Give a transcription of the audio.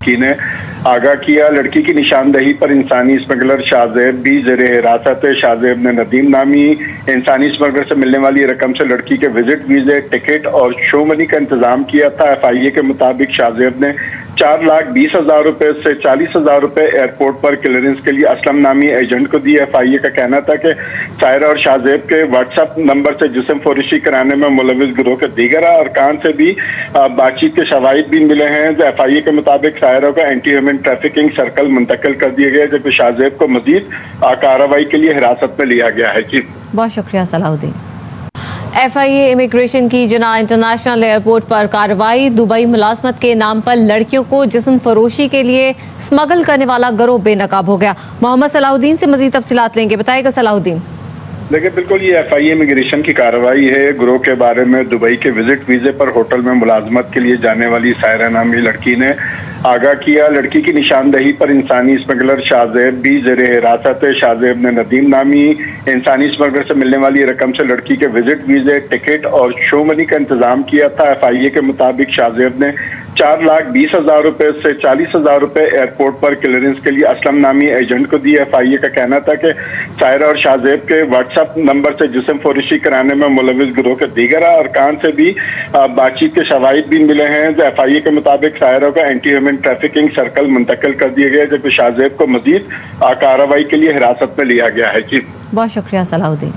की ने आगाह किया। लड़की की निशानदही पर इंसानी स्मगलर शाहजेब भी जेर हिरासत है। शाहजेब ने नदीम नामी इंसानी स्मगलर से मिलने वाली रकम से लड़की के विजिट वीजे, टिकट और शो मनी का इंतजाम किया था। FIA के मुताबिक शाहजेब ने 4,20,000 रुपए से 40,000 रुपए एयरपोर्ट पर क्लियरेंस के लिए असलम नामी एजेंट को दिए। FIA का कहना था कि सायरा और शाहजेब के व्हाट्सएप नंबर से जिस्म फरोशी कराने में मुलविस गिरोह के दीगर अरकान से भी बातचीत के शवाहिद भी मिले हैं। FIA के मुताबिक सायरा का एंटी ह्यूमन ट्रैफिकिंग सर्कल मुंतकिल कर दिया गया, जबकि शाहजेब को मजीद कार्रवाई के लिए हिरासत में लिया गया है। जी बहुत शुक्रिया सलाहुद्दीन। FIA इमिग्रेशन की जिन्ना इंटरनेशनल एयरपोर्ट पर कार्रवाई। दुबई मुलाजमत के नाम पर लड़कियों को जिस्म फरोशी के लिए स्मगल करने वाला गिरोह बेनकाब हो गया। मोहम्मद सलाहुद्दीन से मजीद तफसीलात लेंगे, बताएगा सलाहुद्दीन। देखिए, बिल्कुल ये FIA इमिग्रेशन की कार्रवाई है। गिरोह के बारे में दुबई के विजिट वीजे पर होटल में मुलाजमत के लिए जाने वाली सायरा नामी लड़की ने आगाह किया। लड़की की निशानदही पर इंसानी स्मगलर शाहजेब भी जेर हिरासत है। शाहजेब ने नदीम नामी इंसानी स्मगलर से मिलने वाली रकम से लड़की के विजिट वीजे, टिकट और शो मनी का इंतजाम किया था। FIA के मुताबिक शाहजेब ने 4,20,000 रुपए से 40,000 रुपए एयरपोर्ट पर क्लियरेंस के लिए असलम नामी एजेंट को दिए। FIA का कहना था कि सायरा और शाहजेब के व्हाट्सएप नंबर से जिस्म फरोशी कराने में मुलविस गिरोह के दीगर अरकान से भी बातचीत के शवाहिद भी मिले हैं। FIA के मुताबिक सायरा का एंटी ह्यूमन ट्रैफिकिंग सर्कल मुंतकिल कर दिया गया, जबकि शाहजेब को मजीद कार्रवाई के लिए हिरासत में लिया गया है। जी बहुत शुक्रिया सलाहुद्दीन।